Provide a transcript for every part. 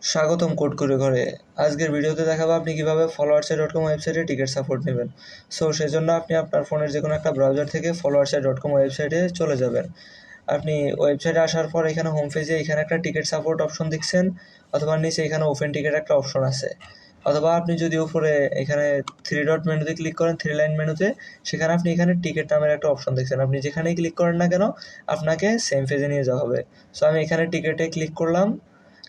স্বাগতম কোড করে ঘরে। আজকের ভিডিওতে দেখাবো আপনি কিভাবে followersai.com ওয়েবসাইটে টিকিট সাপোর্ট নেবেন। সো সেজন্য আপনি আপনার ফোনের যে কোনো একটা ব্রাউজার থেকে followersai.com ওয়েবসাইটে চলে যাবেন। আপনি ওয়েবসাইটে আসার পর এখানে হোম পেজে এখানে একটা টিকিট সাপোর্ট অপশন দেখছেন, অথবা নিচে এখানে ওপেন টিকিট একটা অপশন আছে, অথবা আপনি যদি উপরে এখানে থ্রি ডট মেনুতে ক্লিক করেন, থ্রি লাইন মেনুতে, সেখানে আপনি এখানে টিকিট নামের একটা অপশন দেখছেন। আপনি যেখানেই ক্লিক করেন না কেন আপনাকে সেম পেজে নিয়ে যাওয়া হবে। সো আমি এখানে টিকিটে ক্লিক করলাম।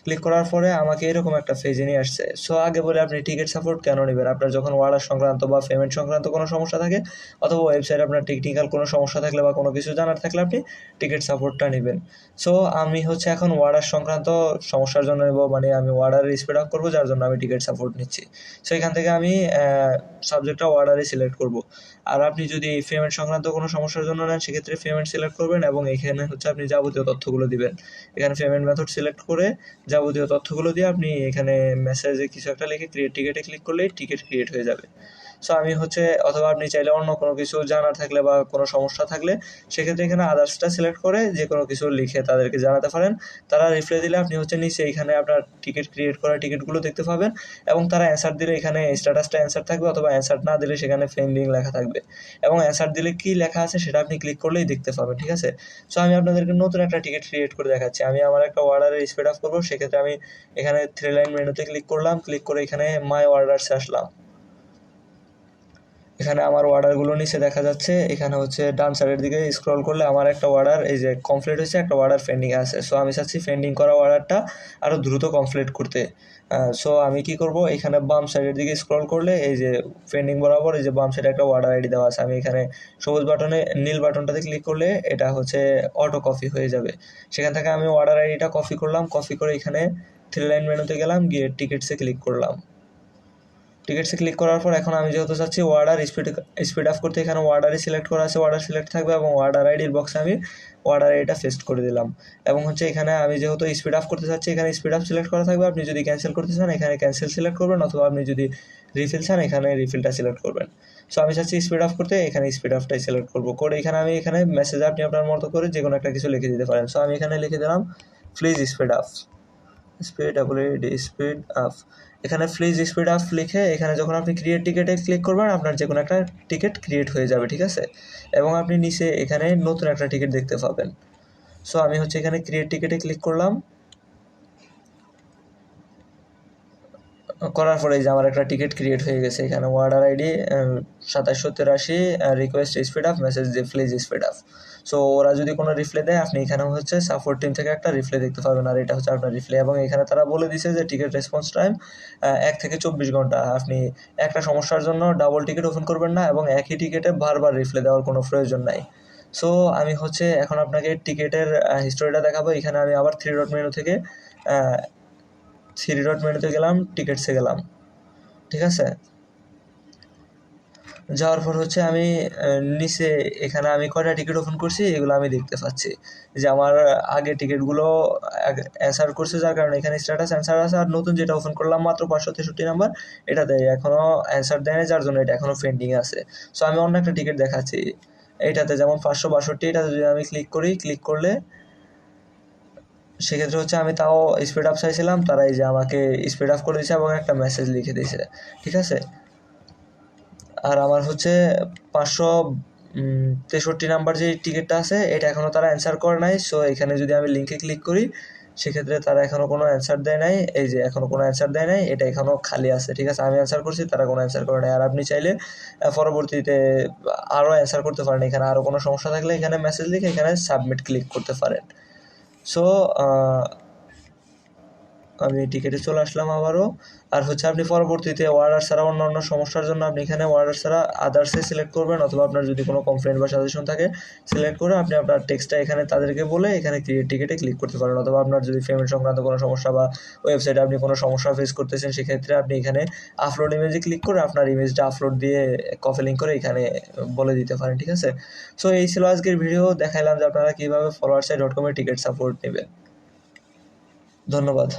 ক্লিক করার পরে আমাকে এরকম একটা পেজে নিয়ে আসছে। সো আগে বলে আপনি টিকিট সাপোর্ট কেন নেবেন? আপনার যখন অর্ডার সংক্রান্ত বা পেমেন্ট সংক্রান্ত কোনো সমস্যা থাকে, অথবা ওয়েবসাইটে আপনার টেকনিক্যাল কোনো সমস্যা থাকলে বা কোনো কিছু জানার থাকলে আপনি টিকিট সাপোর্টটা নেবেন। সো আমি হচ্ছে এখন অর্ডার সংক্রান্ত সমস্যার জন্য নেব, মানে আমি অর্ডারের স্পিড আপ করবো, যার জন্য আমি টিকিট সাপোর্ট নিচ্ছি। সো এখান থেকে আমি সাবজেক্টটা অর্ডারে সিলেক্ট করব। আর আপনি যদি পেমেন্ট সংক্রান্ত কোনো সমস্যার জন্য নেন, সেক্ষেত্রে পেমেন্ট সিলেক্ট করবেন এবং এখানে হচ্ছে আপনি যাবতীয় তথ্যগুলো দিবেন। এখানে পেমেন্ট মেথড সিলেক্ট করে যাবতীয় তথ্যগুলো দিয়ে আপনি এখানে মেসেজে কিছু একটা লিখে ক্রিয়েট টিকেটে ক্লিক করলেই টিকিট ক্রিয়েট হয়ে যাবে। সো আমি হচ্ছে, অথবা আপনি চাইলে অন্য কোনো কিছু জানার থাকলে বা কোনো সমস্যা থাকলে সেক্ষেত্রে এখানে আদার্সটা সিলেক্ট করে যে কোনো কিছু লিখে তাদেরকে জানাতে পারেন। তারা রিপ্লাই দিলে আপনি হচ্ছে নিচে এখানে আপনার টিকিট ক্রিয়েট করা টিকিটগুলো দেখতে পাবেন, এবং তারা অ্যান্সার দিলে এখানে স্ট্যাটাসটা অ্যান্সার থাকবে, অথবা অ্যান্সার না দিলে সেখানে পেন্ডিং লেখা থাকবে, এবং অ্যান্সার দিলে কী লেখা আছে সেটা আপনি ক্লিক করলেই দেখতে পাবেন। ঠিক আছে? সো আমি আপনাদেরকে নতুন একটা টিকিট ক্রিয়েট করে দেখাচ্ছি। আমি আমার একটা অর্ডারের স্পিড আপ করবো, সেক্ষেত্রে আমি এখানে থ্রি লাইন মেনুতে ক্লিক করলাম। ক্লিক করে এখানে মাই অর্ডারসে আসলাম। এখানে আমার অর্ডারগুলো নিচে দেখা যাচ্ছে। এখানে হচ্ছে ডান সাইডের দিকে স্ক্রল করলে আমার একটা অর্ডার এই যে কমপ্লিট হয়েছে, একটা অর্ডার পেন্ডিং আছে। সো আমি চাচ্ছি পেন্ডিং করা অর্ডারটা আরও দ্রুত কমপ্লিট করতে। সো আমি কি করব, এখানে বাম সাইডের দিকে স্ক্রল করলে এই যে পেন্ডিং বরাবর এই যে বাম সাইডে একটা অর্ডার আইডি দেওয়া আছে। আমি এখানে সবুজ বাটনে নীল বাটনটাতে ক্লিক করলে এটা হচ্ছে অটো কপি হয়ে যাবে। সেখান থেকে আমি অর্ডার আইডিটা কপি করলাম। কপি করে এখানে থ্রি লাইন মেনুতে গেলাম, গিয়ে টিকিটসে ক্লিক করলাম। টিকিটসে ক্লিক করার পর এখন আমি যেহেতু চাচ্ছি অর্ডার স্পিড আপ করতে, এখানে অর্ডারই সিলেক্ট করা আছে, অর্ডার সিলেক্ট থাকবে, এবং অর্ডার আইডির বক্সে আমি অর্ডার আইডিটা পেস্ট করে দিলাম। এবং হচ্ছে এখানে আমি যেহেতু স্পিড আপ করতে চাচ্ছি, এখানে স্পিড আপ সিলেক্ট করা থাকবে। আপনি যদি ক্যান্সেল করতে চান এখানে ক্যান্সেল সিলেক্ট করবেন, অথবা আপনি যদি রিফিল চান এখানে রিফিলটা সিলেক্ট করবেন। সো আমি চাচ্ছি স্পিড আপ করতে, এখানে স্পিড আপটাই সিলেক্ট করবো। করে এখানে আমি এখানে মেসেজে আপনি আপনার মতো করে যে কোনো একটা কিছু লিখে দিতে পারেন। সো আমি এখানে লিখে দিলাম please speed up, speed up. এখানে প্লিজ স্পিড আপ লিখে এখানে যখন আপনি ক্রিয়েট টিকেটে ক্লিক করবেন, আপনার যে কোনো একটা টিকিট ক্রিয়েট হয়ে যাবে। ঠিক আছে? এবং আপনি নিচে এখানে নতুন একটা টিকিট দেখতে পাবেন। সো আমি হচ্ছে এখানে ক্রিয়েট টিকেটে ক্লিক করলাম। করার পরে যে আমার একটা টিকিট ক্রিয়েট হয়ে গেছে। এখানে order ID 2783, request speed up, message দিয়ে প্লিজ স্পিড আপ। সো ওরা যদি কোনো রিপ্লাই দেয়, আপনি এখানে হচ্ছে সাপোর্ট টিম থেকে একটা রিপ্লাই দেখতে পাবেন, আর এটা হচ্ছে আপনার রিপ্লাই। এবং এখানে তারা বলে দিছে যে টিকিট রেসপন্স টাইম 1 থেকে 24 ঘন্টা। আপনি একটা সমস্যার জন্য ডাবল টিকিট ওপেন করবেন না, এবং একই টিকিটে বারবার রিপ্লাই দেওয়ার কোনো প্রয়োজন নাই। সো আমি হচ্ছে এখন আপনাকে টিকিটের হিস্টোরিটা দেখাবো। এখানে আমি আবার থ্রি ডট মেনুতে গেলাম, টিকিটসে গেলাম। ঠিক আছে? যাওয়ার পর হচ্ছে আমি নিচে এখানে আমি কয়টা টিকিট ওপেন করছি এগুলো আমি দেখতে পাচ্ছি, যে আমার আগে টিকিটগুলো অ্যান্সার করছে, যার কারণে এখানে স্ট্যাটাস অ্যান্সার আছে। আর নতুন যেটা ওপেন করলাম মাত্র 563 নাম্বার, এটা দেয় এখনও অ্যান্সার দেয় না, যার জন্য এটা এখনও পেন্ডিং আছে। সো আমি অন্য একটা টিকিট দেখাচ্ছি। এইটাতে যেমন 562, এটাতে যদি আমি ক্লিক করি, ক্লিক করলে সেক্ষেত্রে হচ্ছে আমি তাও স্পিড আপ চাইছিলাম, তারা এই যে আমাকে স্পিড আপ করে দিয়েছে এবং একটা মেসেজ লিখে দিয়েছে। ঠিক আছে? আর আমার হচ্ছে 563 নাম্বার যে টিকিটটা আছে এটা এখনও তারা অ্যান্সার করে নাই। সো এখানে যদি আমি লিঙ্কে ক্লিক করি, সেক্ষেত্রে তারা এখনও কোনো অ্যান্সার দেয় নাই। এই যে এখনও কোনো অ্যান্সার দেয় নাই, এটা এখনও খালি আছে। ঠিক আছে? আমি অ্যান্সার করছি, তারা কোনো অ্যান্সার করে নাই। আর আপনি চাইলে পরবর্তীতে আরও অ্যান্সার করতে পারেন। এখানে আরও কোনো সমস্যা থাকলে এখানে মেসেজ লিখে এখানে সাবমিট ক্লিক করতে পারেন। সো আমি টিকিটে চলে আসলাম আবারও। আর হচ্ছে আপনি পরবর্তীতে অর্ডার ছাড়া অন্য সমস্যার জন্য আপনি এখানে অর্ডার ছাড়া আদার্সে সিলেক্ট করবেন, অথবা আপনার যদি কোনো কমপ্লেন বা সাজেশন থাকে সিলেক্ট করে আপনি আপনার টেক্সটটা এখানে তাদেরকে বলে এখানে ক্রিয়েট টিকিটে ক্লিক করতে পারেন। অথবা আপনার যদি পেমেন্ট সংক্রান্ত কোনো সমস্যা বা ওয়েবসাইটে আপনি কোনো সমস্যা ফেস করতেছেন, সেক্ষেত্রে আপনি এখানে আপলোড ইমেজে ক্লিক করে আপনার ইমেজটা আপলোড দিয়ে কপি লিঙ্ক করে এখানে বলে দিতে পারেন। ঠিক আছে? সো এই ছিল আজকের ভিডিও। দেখাইলাম যে আপনারা কীভাবে followersai.com এর টিকিট সাপোর্ট নেবেন। ধন্যবাদ।